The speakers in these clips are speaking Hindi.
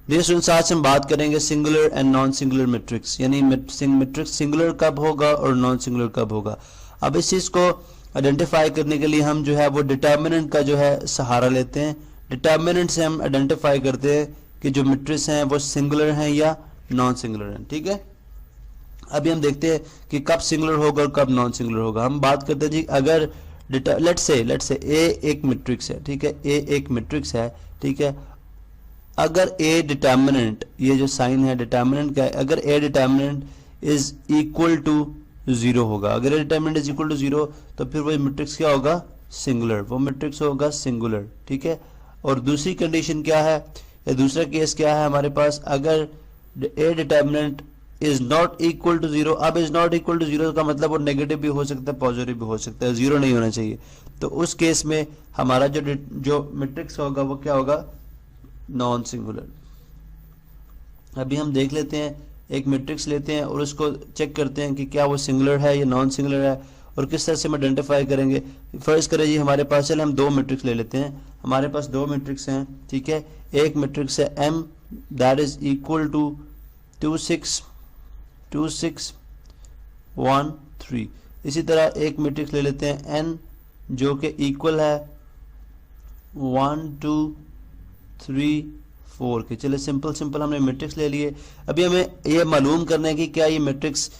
डियर स्टूडेंट्स, आज हम बात करेंगे singular and non singular matrix, यानी मैट्रिक्स सिंगुलर कब होगा और नॉन सिंगुलर कब होगा। अब इस चीज़ को आइडेंटिफाई करने के लिए हम जो है वो डिटर्मिनेंट का जो है सहारा लेते हैं। डिटर्मिनेंट से हम आइडेंटिफाई करते हैं कि जो मैट्रिक्स हैं वो सिंगुलर हैं या नॉन सिंगुलर हैं। ठीक है, अभी हम देखते हैं कि कब सिंगुलर होगा और कब नॉन सिंगुलर होगा। हम बात करते हैं जी, अगर लेट्स से ए एक मैट्रिक्स है, ठीक है, ए एक मैट्रिक्स है, ठीक है। अगर ए डिटर्मिनेंट, ये जो साइन है डिटर्मिनेंट का है, अगर A determinant is equal to 0 होगा, अगर A determinant is equal to 0 तो फिर वो मैट्रिक्स क्या होगा, सिंगुलर, वो मैट्रिक्स होगा सिंगुलर। ठीक है, और दूसरी कंडीशन क्या है, या दूसरा केस क्या है हमारे पास, अगर A determinant is not equal to 0। अब इज नॉट इक्वल टू 0 का मतलब वो नेगेटिव भी हो सकता है, पॉजिटिव भी हो सकता है, 0 नहीं होना चाहिए। तो उस केस में हमारा जो मैट्रिक्स होगा वो क्या होगा, नॉन सिंगुलर। अभी हम देख लेते हैं, एक मैट्रिक्स लेते हैं और उसको चेक करते हैं कि क्या वो सिंगुलर है या नॉन सिंगुलर है, और किस तरह से हम आइडेंटिफाई करेंगे। फर्स्ट करें जी, हमारे पास, चले हम दो मैट्रिक्स ले लेते हैं। हमारे पास दो मैट्रिक्स हैं, ठीक है। एक मैट्रिक्स है M that is equal to 2 6 2 6 1 3। इसी तरह एक मैट्रिक्स ले लेते हैं N जो कि इक्वल है 1 2 3 4 के। चले सिंपल हमने मैट्रिक्स ले लिए। अभी हमें ये मालूम करना है कि क्या ये मैट्रिक्स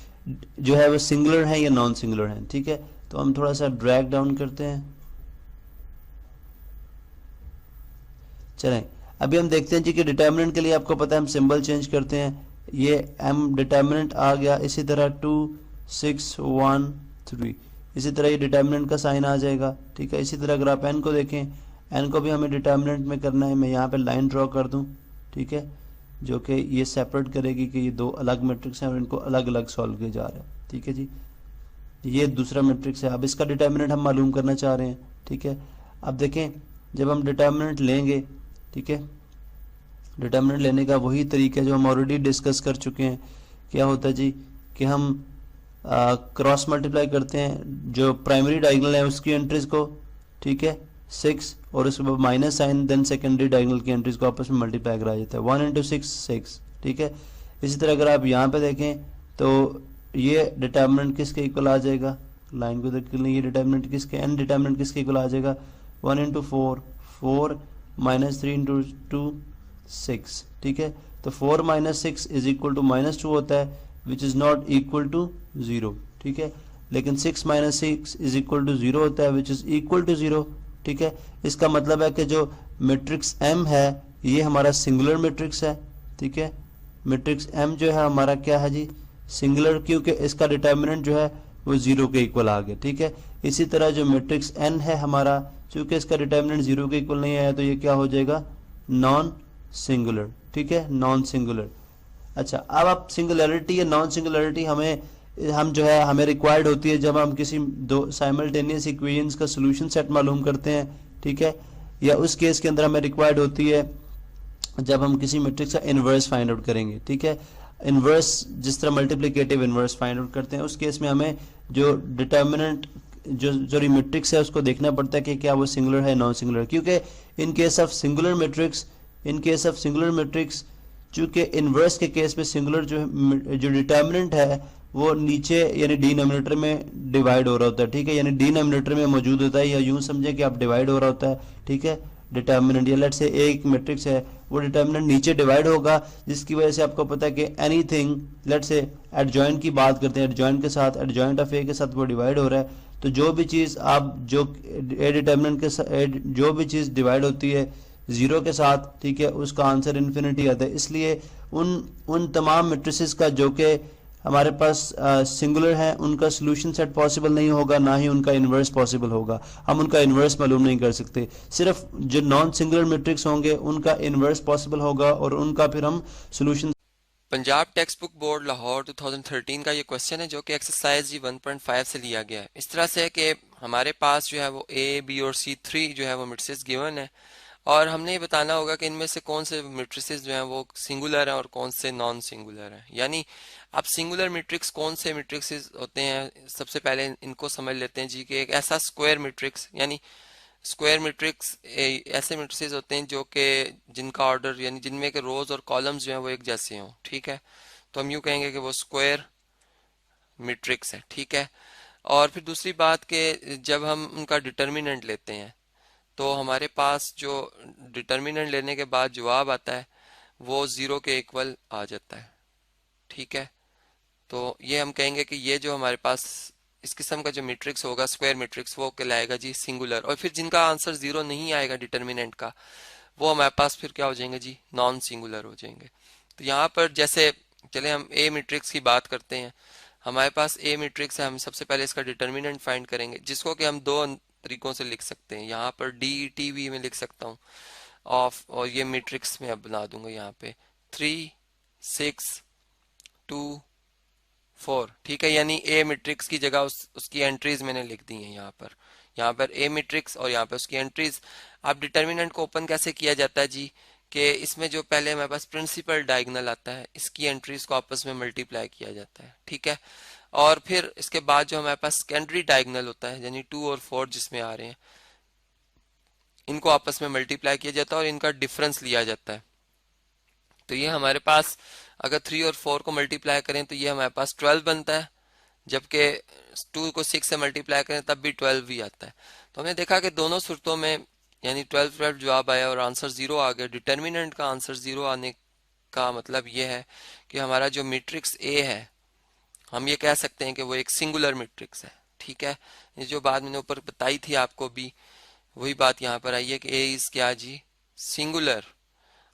जो है वो सिंगुलर है या नॉन सिंगुलर है। ठीक है, तो हम थोड़ा सा ड्रैग डाउन करते हैं। चलें, अभी हम देखते हैं जी कि डिटर्मिनेंट के लिए आपको पता है हम सिंबल चेंज करते हैं। ये M डिटर्मिनेंट आ गया, इसी तरह 2 6 1 3, इसी तरह ये डिटर्मिनेंट का साइन आ जाएगा। ठीक है, इसी तरह अगर आप N को देखें, N को भी हमें डिटर्मिनेंट में करना है। मैं यहाँ पे लाइन ड्रॉ कर दूँ, ठीक है, जो कि ये सेपरेट करेगी कि ये दो अलग मैट्रिक्स हैं और इनको अलग अलग सॉल्व किया जा रहा है। ठीक है जी, ये दूसरा मैट्रिक्स है। अब इसका डिटर्मिनेंट हम मालूम करना चाह रहे हैं। ठीक है, अब देखें, जब हम डिटर्मिनेंट लेंगे, ठीक है, डिटर्मिनेंट लेने का वही तरीका है जो हम ऑलरेडी डिस्कस कर चुके हैं। क्या होता है जी कि हम क्रॉस मल्टीप्लाई करते हैं जो प्राइमरी डायगोनल है उसकी एंट्रीज को, ठीक है, 6, और उसके बाद minus sign, then secondary diagonal की एंट्रीज को आपस में मल्टीप्लाई करा जाता है। 1 इंटू 6 6। ठीक है, इसी तरह अगर आप यहाँ पे देखें तो ये डिटर्मिनेंट किसके इक्वल आ जाएगा, लाइन को देख लें, ये डिटर्मिनेंट किसके, N डिटर्मिनेंट किसके इक्वल आ जाएगा, 1 इंटू 4 4 माइनस 3 इंटू 2 6। ठीक है, तो 4 माइनस 6 इज इक्वल टू -2 होता है, which is not equal to 0। ठीक है, लेकिन 6 माइनस 6 इज इक्वल टू 0 होता है, विच इज इक्वल टू 0। ठीक है, इसका मतलब है कि जो मैट्रिक्स M है ये हमारा सिंगुलर मैट्रिक्स है। ठीक है, मैट्रिक्स M जो है हमारा क्या है जी, सिंगुलर, क्योंकि इसका डिटर्मिनेंट जो है वो 0 के इक्वल आ गया। ठीक है, इसी तरह जो मैट्रिक्स N है हमारा, चूंकि इसका डिटर्मिनेंट 0 के इक्वल नहीं आया तो ये क्या हो जाएगा, नॉन सिंगुलर। ठीक है, नॉन सिंगुलर। अच्छा, अब आप सिंगुलरिटी या नॉन सिंगुलरिटी हमें रिक्वायर्ड होती है जब हम किसी दो साइमल्टेनियस इक्वेशंस का सॉल्यूशन सेट मालूम करते हैं। ठीक है, या उस केस के अंदर हमें रिक्वायर्ड होती है जब हम किसी मैट्रिक्स का इन्वर्स फाइंड आउट करेंगे। ठीक है, इन्वर्स जिस तरह मल्टीप्लिकेटिव इन्वर्स फाइंड आउट करते हैं, उस केस में हमें जो डिटर्मिनेंट जो मैट्रिक्स है उसको देखना पड़ता है कि क्या वो सिंगुलर है नॉन सिंगुलर, क्योंकि in case of singular matrix चूंकि इन्वर्स के केस में सिंगुलर जो डिटर्मिनेंट है वो नीचे यानी डिनोमिनेटर में डिवाइड हो रहा होता है। ठीक है, यानी डिनोमिनेटर में मौजूद होता है, या यूं समझें कि आप डिवाइड हो रहा होता है। ठीक है, डिटर्मिनेंट, या लेट्स से एक मैट्रिक्स है वो डिटर्मिनेंट नीचे डिवाइड होगा, जिसकी वजह से आपको पता है कि एनीथिंग, लेट्स से एडजॉइंट की बात करते हैं, एडजॉइंट के साथ, एडजॉइंट ऑफ ए के साथ वो डिवाइड हो रहा है, तो जो भी चीज़ आप जो ए डिटर्मिनेंट के जो भी चीज़ डिवाइड होती है 0 के साथ, ठीक है, उसका आंसर इन्फिनिटी आता है। इसलिए उन तमाम मैट्रिसेस का जो कि हमारे पास सिंगुलर है उनका सोल्यूशन सेट पॉसिबल नहीं होगा, ना ही उनका इन्वर्स पॉसिबल होगा। हम उनका इन्वर्स मालूम नहीं कर सकते। सिर्फ जो नॉन सिंगुलर मैट्रिक्स होंगे उनका इन्वर्स पॉसिबल होगा और उनका फिर हम solution. Punjab text book board Lahore 2013 का ये क्वेश्चन है जो कि एक्सरसाइज जी 1.5 से लिया गया है। इस तरह से कि हमारे पास जो है वो A, B और C3 जो है वो मैट्रिसेस गिवन है, और हमने ये बताना होगा कि इनमें से कौन से मैट्रिसेस जो हैं वो सिंगुलर हैं और कौन से नॉन सिंगुलर हैं। यानी अब सिंगुलर मैट्रिक्स कौन से मैट्रिक्स होते हैं, सबसे पहले इनको समझ लेते हैं जी। कि एक ऐसा स्क्वायर मैट्रिक्स, यानी स्क्वायर मैट्रिक्स ऐसे मैट्रिसेस होते हैं जो कि जिनका ऑर्डर यानी जिनमें के रोज और कॉलम्स जो हैं वो एक जैसे हों, ठीक है। तो हम यूँ कहेंगे कि वो स्क्वायर मैट्रिक्स है, ठीक है। और फिर दूसरी बात कि जब हम उनका डिटर्मिनेंट लेते हैं तो हमारे पास जो डिटर्मिनेंट लेने के बाद जवाब आता है वो जीरो के इक्वल आ जाता है, ठीक है। तो ये हम कहेंगे कि ये जो हमारे पास इस किस्म का जो मैट्रिक्स होगा स्क्वायर मैट्रिक्स वो कहलाएगा जी सिंगुलर। और फिर जिनका आंसर जीरो नहीं आएगा डिटर्मिनेंट का वो हमारे पास फिर क्या हो जाएंगे जी, नॉन सिंगुलर हो जाएंगे। तो यहाँ पर जैसे चले हम ए मैट्रिक्स की बात करते हैं। हमारे पास ए मैट्रिक्स है, हम सबसे पहले इसका डिटर्मिनेंट फाइंड करेंगे जिसको कि हम दो तरीकों से लिख सकते हैं। यहाँ पर डी टी वी में लिख सकता हूँ ऑफ, और ये मैट्रिक्स में अब बना दूंगा यहाँ पे 3 6 2 4, ठीक है। यानी ए मैट्रिक्स की जगह उसकी एंट्रीज मैंने लिख दी हैं यहाँ पर ए मैट्रिक्स और यहाँ पर उसकी एंट्रीज। अब डिटर्मिनेंट को ओपन कैसे किया जाता है जी, कि इसमें जो पहले हमारे पास प्रिंसिपल डायगोनल आता है इसकी एंट्रीज को आपस में मल्टीप्लाई किया जाता है, ठीक है। और फिर इसके बाद जो हमारे पास सेकेंडरी डायगोनल होता है यानी 2 और 4 जिसमें आ रहे हैं इनको आपस में मल्टीप्लाई किया जाता है और इनका डिफरेंस लिया जाता है। तो ये हमारे पास अगर 3 और 4 को मल्टीप्लाई करें तो ये हमारे पास 12 बनता है, जबकि 2 को 6 से मल्टीप्लाई करें तब भी 12 ही आता है। तो हमने देखा कि दोनों सूरतों में यानी 12 जवाब आया और आंसर जीरो आ गया। डिटर्मिनेंट का आंसर जीरो आने का मतलब ये है कि हमारा जो मैट्रिक्स ए है हम ये कह सकते हैं कि वो एक सिंगुलर मैट्रिक्स है, ठीक है। ये जो बात मैंने ऊपर बताई थी आपको भी वही बात यहाँ पर आई है कि ए इज क्या जी, सिंगुलर।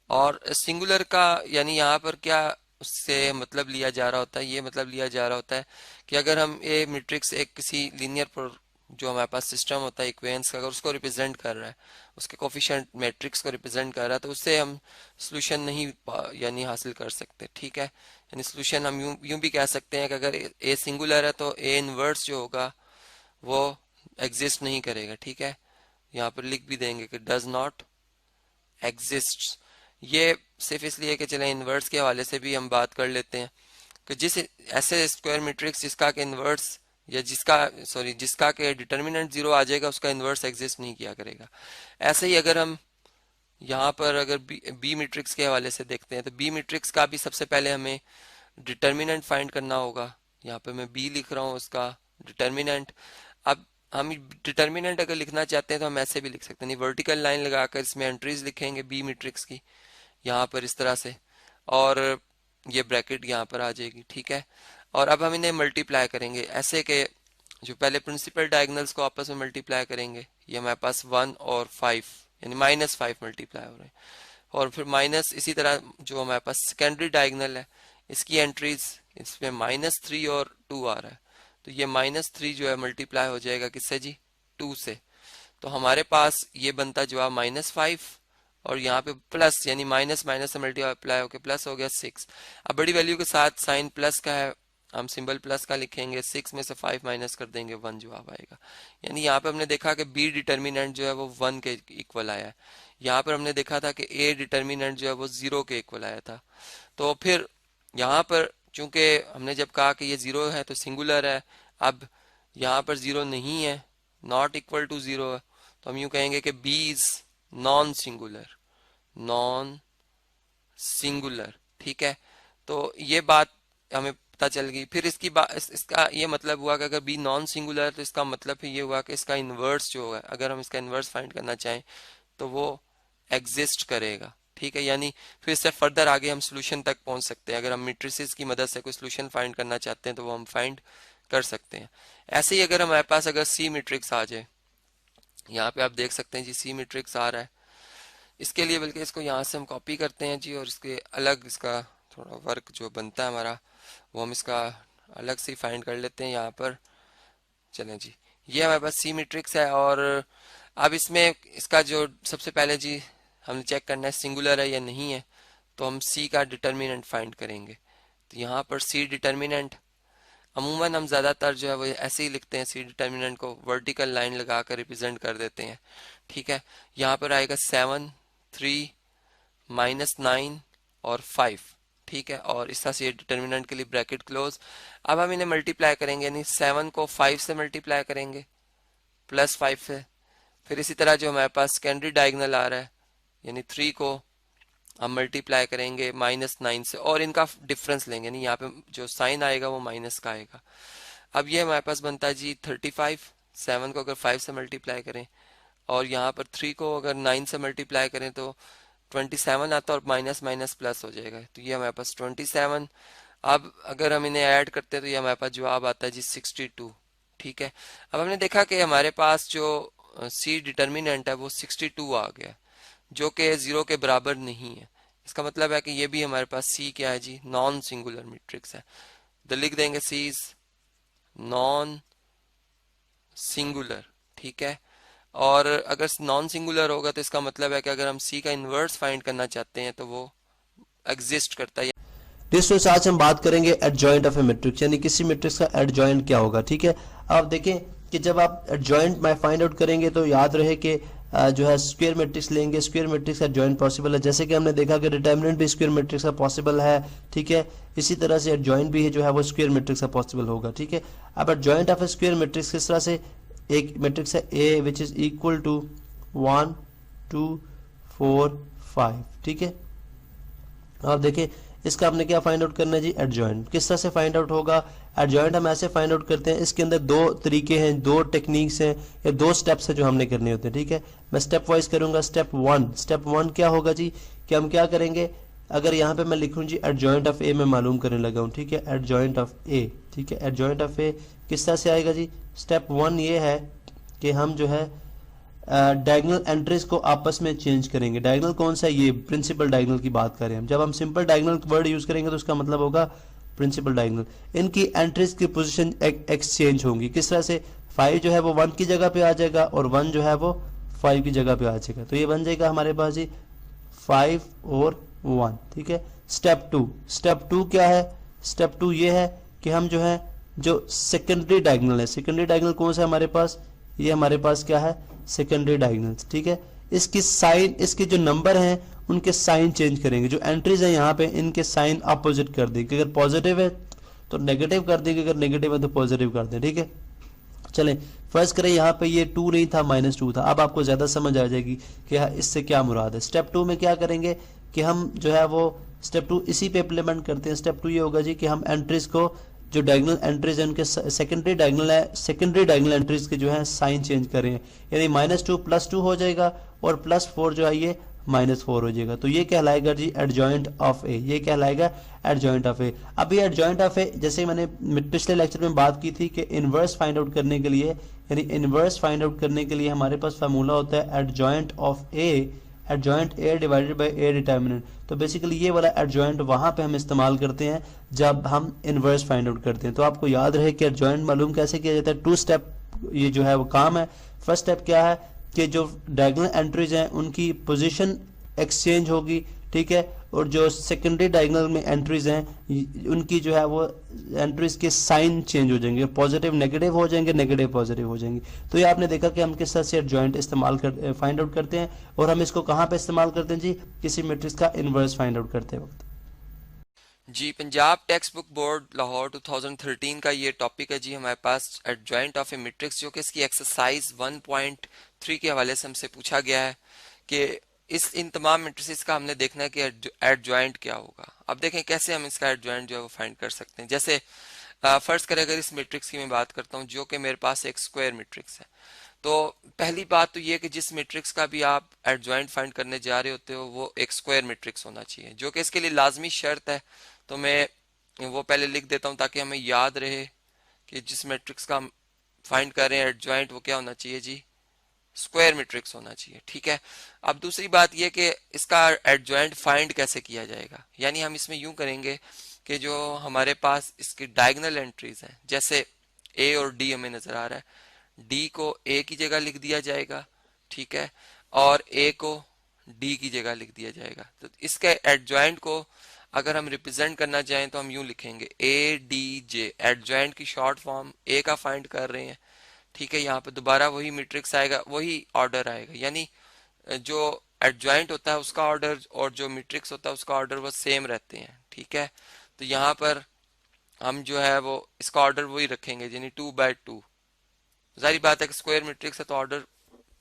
और सिंगुलर का यानी यहाँ पर क्या उससे मतलब लिया जा रहा होता है, ये मतलब लिया जा रहा होता है कि अगर हम ए मैट्रिक्स एक किसी लीनियर जो हमारे पास सिस्टम होता है इक्वेशंस का अगर उसको रिप्रेजेंट कर रहा है, उसके कोफिशिएंट मैट्रिक्स को रिप्रेजेंट कर रहा है तो उससे हम सोल्यूशन नहीं यानी हासिल कर सकते, ठीक है। यानी सोल्यूशन हम यूं भी कह सकते हैं कि अगर ए सिंगुलर है तो ए इनवर्स जो होगा वो एग्जिस्ट नहीं करेगा, ठीक है। यहाँ पर लिख भी देंगे कि डज नॉट एग्जिस्ट। ये सिर्फ इसलिए कि चले इनवर्स के हवाले से भी हम बात कर लेते हैं कि जिस ऐसे स्क्वायर मैट्रिक्स जिसका के इनवर्स या जिसका के डिटर्मिनेंट जीरो आ जाएगा उसका इनवर्स एग्जिस्ट नहीं किया करेगा। ऐसे ही अगर हम यहाँ पर अगर बी मैट्रिक्स के हवाले से देखते हैं तो बी मैट्रिक्स का भी सबसे पहले हमें डिटर्मिनेंट फाइंड करना होगा। यहाँ पे मैं बी लिख रहा हूँ उसका डिटर्मिनेंट। अब हम डिटर्मिनेंट अगर लिखना चाहते हैं तो हम ऐसे भी लिख सकते हैं, वर्टिकल लाइन लगाकर इसमें एंट्रीज लिखेंगे बी मैट्रिक्स की यहाँ पर इस तरह से, और ये ब्रैकेट यहाँ पर आ जाएगी, ठीक है। और अब हम इन्हें मल्टीप्लाई करेंगे ऐसे के जो पहले प्रिंसिपल डायगोनल्स को आपस में मल्टीप्लाई करेंगे, ये हमारे पास 1 और 5 यानी -5 मल्टीप्लाई हो रहे हैं। और फिर माइनस इसी तरह जो हमारे पास सेकेंडरी डायगोनल है इसकी एंट्रीज इसमें -3 और 2 आ रहा है, तो ये -3 जो है मल्टीप्लाई हो जाएगा किससे जी, 2 से। तो हमारे पास ये बनता जवाब -5 और यहाँ पे प्लस यानी माइनस माइनस से मल्टीप्लाई होकर प्लस हो गया 6। अब बड़ी वैल्यू के साथ साइन प्लस का है, हम सिंबल प्लस का लिखेंगे, 6 में से 5 माइनस कर देंगे 1 जवाब आएगा। यानी यहाँ पे हमने देखा कि बी डिटर्मिनेंट जो है वो 1 के इक्वल आया है। यहाँ पर हमने देखा था कि ए डिटर्मिनेंट जो है वो 0 के इक्वल आया था। तो फिर यहाँ पर चूंकि हमने जब कहा कि ये 0 है तो सिंगुलर है, अब यहाँ पर 0 नहीं है, नॉट इक्वल टू 0 है, तो हम यूं कहेंगे कि B is non singular, non singular, ठीक है। तो ये बात हमें पता चल गई। फिर इसकी बात इसका ये मतलब हुआ कि अगर बी नॉन सिंगुलर है तो इसका मतलब फिर ये हुआ कि इसका इन्वर्स जो है अगर हम इसका इन्वर्स फाइंड करना चाहें तो वो एग्जिस्ट करेगा, ठीक है। यानी फिर इससे फर्दर आगे हम सोल्यूशन तक पहुंच सकते हैं। अगर हम मैट्रिसेस की मदद से कोई सोल्यूशन फाइंड करना चाहते हैं तो वो हम फाइंड कर सकते हैं। ऐसे ही अगर हमारे पास अगर सी मैट्रिक्स आ जाए, यहाँ पे आप देख सकते हैं जी सी मैट्रिक्स आ रहा है, इसके लिए बल्कि इसको यहाँ से हम कॉपी करते हैं जी और इसके अलग इसका थोड़ा वर्क जो बनता है हमारा वो हम इसका अलग से फाइंड कर लेते हैं यहाँ पर। चलें जी, ये हमारे पास सी मैट्रिक्स है और अब इसमें इसका जो सबसे पहले जी हमने चेक करना है सिंगुलर है या नहीं है, तो हम सी का डिटर्मिनेंट फाइंड करेंगे। तो यहाँ पर सी डिटर्मिनेंट अमूमन हम ज़्यादातर जो है वो ऐसे ही लिखते हैं, सी डिटर्मिनेंट को वर्टिकल लाइन लगाकर रिप्रेजेंट कर देते हैं, ठीक है। यहाँ पर आएगा 7 3 -9 और 5, ठीक है। और इस तरह से डिटर्मिनेंट के लिए ब्रैकेट क्लोज। अब हम इन्हें मल्टीप्लाई करेंगे यानी 7 को 5 से मल्टीप्लाई करेंगे +5 से, फिर इसी तरह जो हमारे पास सेकेंडरी डायगोनल आ रहा है, यानी 3 को हम मल्टीप्लाई करेंगे -9 से और इनका डिफरेंस लेंगे, यानी यहाँ पे जो साइन आएगा वो माइनस का आएगा। अब ये हमारे पास बनता है जी 35। 7 को अगर 5 से मल्टीप्लाई करें और यहाँ पर 3 को अगर 9 से मल्टीप्लाई करें तो 27 आता है और माइनस माइनस प्लस हो जाएगा, तो ये हमारे पास 27। अब अगर हम इन्हें ऐड करते हैं तो ये हमारे पास जवाब आता है जी 62। ठीक है, अब हमने देखा कि हमारे पास जो सी डिटर्मिनेंट है वो 62 आ गया, जो कि 0 के बराबर नहीं है। इसका मतलब है कि ये भी हमारे पास सी क्या है जी, नॉन सिंगुलर मैट्रिक्स है। तो लिख देंगे सी इज नॉन सिंगुलर। ठीक है, और अगर नॉन सिंगुलर होगा तो इसका मतलब है कि अगर हम सी का इन्वर्स फाइंड करना चाहते हैं तो वो एग्जिस्ट करता है। दोस्तों आज हम बात करेंगे एडजॉइंट ऑफ ए मैट्रिक्स, यानी किसी मैट्रिक्स का एडजॉइंट क्या होगा। ठीक है, आप देखें कि जब आप एडजॉइंट में फाइंड आउट करेंगे तो याद रहे कि जो है स्क्वायर मैट्रिक्स लेंगे, स्क्वायर मैट्रिक्स का एडजॉइंट पॉसिबल है, जैसे कि हमने देखा कि डिटरमिनेंट भी स्क्वायर मैट्रिक्स का पॉसिबल है। ठीक है, इसी तरह से एडजॉइंट भी है जो है वो स्क्वायर मैट्रिक्स का पॉसिबल होगा। ठीक है, अब adjoint of A square matrix किस तरह से, एक मैट्रिक्स है ए विच इज इक्वल टू 1 2 4 5। ठीक है, आप देखिए इसका आपने क्या फाइंड आउट करना है जी, एडजॉइंट। किस तरह से फाइंड आउट होगा एडजॉइंट, हम ऐसे फाइंड आउट करते हैं, इसके अंदर दो तरीके हैं, दो टेक्निक्स हैं या दो स्टेप्स हैं जो हमने करने होते हैं। ठीक है, मैं स्टेप वाइज करूंगा। स्टेप वन क्या होगा जी, कि हम क्या करेंगे, अगर यहाँ पे मैं लिखूं जी एडजॉइंट ऑफ ए मैं मालूम करने लगा हूँ। ठीक है, एडजॉइंट ऑफ ए। ठीक है, एडजॉइंट ऑफ ए किस तरह से आएगा जी, स्टेप वन ये है कि हम जो है डायगोनल एंट्रीज को आपस में चेंज करेंगे। डायगोनल कौन सा है, ये प्रिंसिपल डायगोनल की बात करें हम। जब हम सिंपल डायगोनल वर्ड यूज करेंगे तो उसका मतलब होगा प्रिंसिपल डायगोनल। इनकी एंट्रीज की पोजीशन एक्सचेंज होंगी। किस तरह से, 5 जो है वो 1 की जगह पे आ जाएगा और 1 जो है वो 5 की जगह पे आ जाएगा, तो ये बन जाएगा हमारे पास जी 5 और 1। ठीक है, स्टेप टू क्या है, स्टेप टू ये है कि हम जो है जो सेकेंडरी डायगोनल है, सेकेंडरी डायगोनल कौन सा है हमारे पास, ये हमारे पास क्या है, सेकेंडरी डायगोनल। ठीक है, इसकी साइन, इसके जो नंबर हैं उनके साइन चेंज करेंगे, जो एंट्रीज हैं यहाँ पे इनके साइन अपोजिट कर देंगे। अगर पॉजिटिव है तो नेगेटिव कर देंगे, अगर नेगेटिव है तो पॉजिटिव कर दें। ठीक है, चलें फर्स्ट करें, यहाँ पे ये 2 नहीं था -2 था। अब आपको ज्यादा समझ आ जाएगी कि इससे क्या मुराद है। स्टेप 2 में क्या करेंगे कि हम जो है वो स्टेप 2 इसी पे इम्प्लीमेंट करते हैं। स्टेप 2 ये होगा जी कि हम एंट्रीज को, जो डायगोनल एंट्रीज है उनके सेकेंडरी डायगोनल है, सेकेंडरी डायगोनल एंट्रीज के जो है साइन चेंज करें, यानी -2 +2 हो जाएगा और +4 जो है ये -4 हो जाएगा। तो ये कहलाएगा जी एडजॉइंट ऑफ ए, ये कहलाएगा एडजॉइंट ऑफ ए। अब ये एडजॉइंट ऑफ ए, जैसे मैंने पिछले लेक्चर में बात की थी कि इनवर्स फाइंड आउट करने के लिए, यानी इनवर्स फाइंड आउट करने के लिए हमारे पास फार्मूला होता है adjoint of A, adjoint A divided by A determinant. तो बेसिकली ये वाला एडजॉइंट वहां पे हम इस्तेमाल करते हैं जब हम इनवर्स फाइंड आउट करते हैं। तो आपको याद रहे कि एडजॉइंट मालूम कैसे किया जाता है। 2 स्टेप ये जो है वो काम है। फर्स्ट स्टेप क्या है कि जो डायगोनल एंट्रीज हैं उनकी पोजीशन एक्सचेंज होगी। ठीक है, और जो सेकेंडरी डायगोनल में एंट्रीज हैं उनकी जो है वो एंट्रीज के साइन चेंज हो जाएंगे, पॉजिटिव नेगेटिव हो जाएंगे, नेगेटिव पॉजिटिव हो जाएंगे। तो ये आपने देखा कि हम किस तरह से एडजॉइंट इस्तेमाल कर फाइंड आउट करते हैं, और हम इसको कहाँ पे इस्तेमाल करते हैं जी, किसी मैट्रिक्स का इनवर्स फाइंड आउट करते वक्त। जी, Punjab text book board Lahore 2013 का ये टॉपिक है जी हमारे पास, एडजॉइंट ऑफ ए मैट्रिक्स, जो कि इसकी एक्सरसाइज 1.3 के हवाले से हमसे पूछा गया है कि इन तमाम मैट्रिसेस का हमने देखना है कि एडजॉइंट क्या होगा। अब देखें कैसे हम इसका एडजॉइंट जो है वो फाइंड कर सकते हैं। जैसे फर्स्ट करें, अगर इस मैट्रिक्स की मैं बात करता हूँ जो कि मेरे पास एक स्क्वायर मैट्रिक्स है, तो पहली बात तो ये कि जिस मैट्रिक्स का भी आप एडजॉइंट फाइंड करने जा रहे होते हो वो एक स्क्वायर मैट्रिक्स होना चाहिए, जो कि इसके लिए लाजमी शर्त है। तो मैं वो पहले लिख देता हूँ ताकि हमें याद रहे कि जिस मैट्रिक्स का हम फाइंड कर रहे हैं एडजॉइंट वो क्या होना चाहिए जी, स्क्वायर मैट्रिक्स होना चाहिए। ठीक है, अब दूसरी बात यह कि इसका एडजॉइंट फाइंड कैसे किया जाएगा, यानी हम इसमें यूं करेंगे कि जो हमारे पास इसकी डायगोनल एंट्रीज हैं, जैसे ए और डी हमें नजर आ रहा है, डी को ए की जगह लिख दिया जाएगा। ठीक है, और ए को डी की जगह लिख दिया जाएगा। तो इसके एडजॉइंट को अगर हम रिप्रेजेंट करना चाहें तो हम यूं लिखेंगे ए डी जे, एडजॉइंट की शॉर्ट फॉर्म ए का फाइंड कर रहे हैं। ठीक है, यहाँ पे दोबारा वही मैट्रिक्स आएगा, वही ऑर्डर आएगा, यानी जो एडजॉइंट होता है उसका ऑर्डर और जो मैट्रिक्स होता है उसका ऑर्डर वो सेम रहते हैं। ठीक है, तो यहाँ पर हम जो है वो इसका ऑर्डर वही रखेंगे, यानी 2 by 2। जाहिर बात है कि स्क्वायर मैट्रिक्स है तो ऑर्डर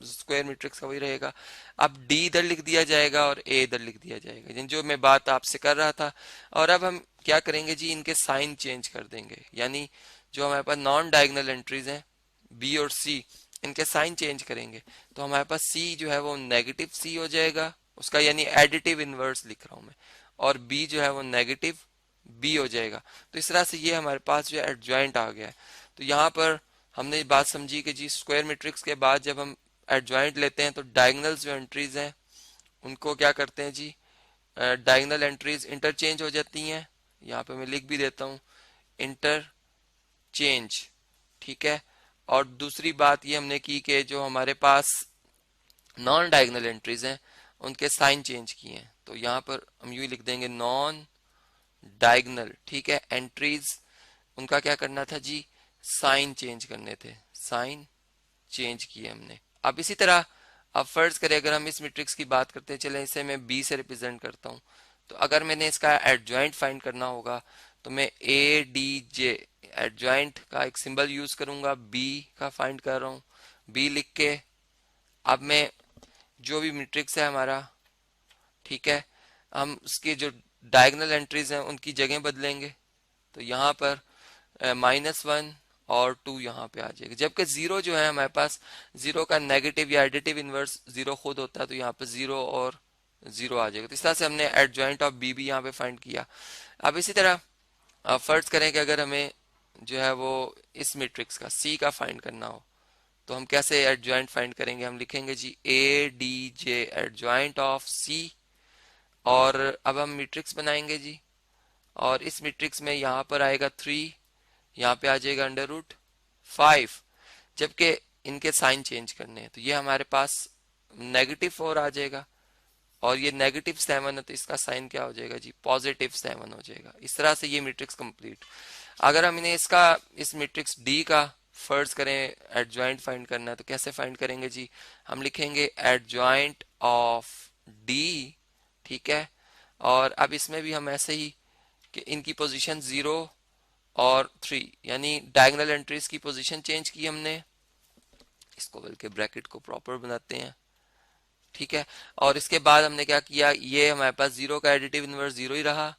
स्क्वायर मैट्रिक्स का वही रहेगा। अब डी इधर लिख दिया जाएगा और ए इधर लिख दिया जाएगा, यानी जो मैं बात आपसे कर रहा था। और अब हम क्या करेंगे जी, इनके साइन चेंज कर देंगे, यानी जो हमारे पास नॉन डायगोनल एंट्रीज हैं बी और सी, इनके साइन चेंज करेंगे। तो हमारे पास सी जो है वो नेगेटिव सी हो जाएगा उसका, यानी एडिटिव इनवर्स लिख रहा हूं मैं, और बी जो है वो नेगेटिव बी हो जाएगा। तो इस तरह से ये हमारे पास जो है एडजॉइंट आ गया है। तो यहाँ पर हमने बात समझी कि जी स्क्वायर मैट्रिक्स के बाद जब हम एडजॉइंट लेते हैं तो डायगोनल्स जो एंट्रीज हैं उनको क्या करते हैं जी, डायगोनल एंट्रीज इंटरचेंज हो जाती हैं। यहाँ पे मैं लिख भी देता हूँ इंटरचेंज, ठीक है। और दूसरी बात ये हमने की कि जो हमारे पास नॉन डायगोनल एंट्रीज हैं उनके साइन चेंज किए हैं। तो यहाँ पर हम यूं लिख देंगे नॉन डायगोनल, ठीक है, एंट्रीज, उनका क्या करना था जी, साइन चेंज करने थे, साइन चेंज किए हमने। अब इसी तरह अब फर्ज करें अगर हम इस मैट्रिक्स की बात करते हैं, चले इसे मैं बी से रिप्रेजेंट करता हूं। तो अगर मैंने इसका एडजॉइंट फाइंड करना होगा तो मैं ए डी जे एडजॉइंट का एक सिंबल यूज करूंगा, बी का फाइंड कर रहा हूं, बी लिख के अब मैं जो भी मैट्रिक्स है हमारा, ठीक है, हम उसकी जो डायगोनल एंट्रीज हैं उनकी जगह बदलेंगे। तो यहाँ पर -1 और 2 यहाँ पे आ जाएगा, जबकि जीरो जो है हमारे पास, जीरो का नेगेटिव या एडिटिव इनवर्स जीरो खुद होता है, तो यहाँ पे जीरो और जीरो आ जाएगा। तो इस तरह से हमने एडजॉइंट ऑफ बी भी यहाँ पे फाइंड किया। अब इसी तरह फर्ज करें कि अगर हमें जो है वो इस मैट्रिक्स का सी का फाइंड करना हो तो हम कैसे एडजॉइंट फाइंड करेंगे, हम लिखेंगे जी A D J adjoint of C, और अब हम मैट्रिक्स बनाएंगे जी। और इस मैट्रिक्स में यहाँ पर आएगा 3, यहाँ पे आ जाएगा √5, जबकि इनके साइन चेंज करने हैं। तो ये हमारे पास -4 आ जाएगा, और ये -7 है तो इसका साइन क्या हो जाएगा जी, +7 हो जाएगा। इस तरह से ये मैट्रिक्स कंप्लीट। अगर हम इन्हें इसका इस मैट्रिक्स डी का फर्ज करें एडजॉइंट फाइंड करना है तो कैसे फाइंड करेंगे जी, हम लिखेंगे एडजॉइंट ऑफ डी, ठीक है। और अब इसमें भी हम ऐसे ही कि इनकी पोजीशन 0 और 3, यानी डायगोनल एंट्रीज की पोजीशन चेंज की हमने, इसको बल्कि ब्रैकेट को प्रॉपर बनाते हैं, ठीक है। और इसके बाद हमने क्या किया, ये हमारे पास 0 का एडिटिव इनवर्स 0 ही रहा,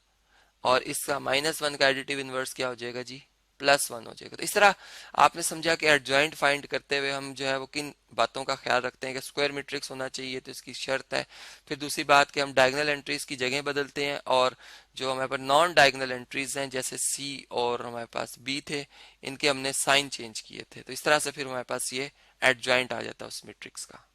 और इसका -1 का एडिटिव इनवर्स क्या हो जाएगा जी, +1 हो जाएगा। तो इस तरह आपने समझा कि एडजॉइंट फाइंड करते हुए हम जो है वो किन बातों का ख्याल रखते हैं कि स्क्वायर मैट्रिक्स होना चाहिए, तो इसकी शर्त है। फिर दूसरी बात कि हम डायगोनल एंट्रीज की जगह बदलते हैं, और जो हमारे पास नॉन डायगोनल एंट्रीज हैं जैसे सी और हमारे पास बी थे, इनके हमने साइन चेंज किए थे। तो इस तरह से फिर हमारे पास ये एडजॉइंट आ जाता है उस मैट्रिक्स का।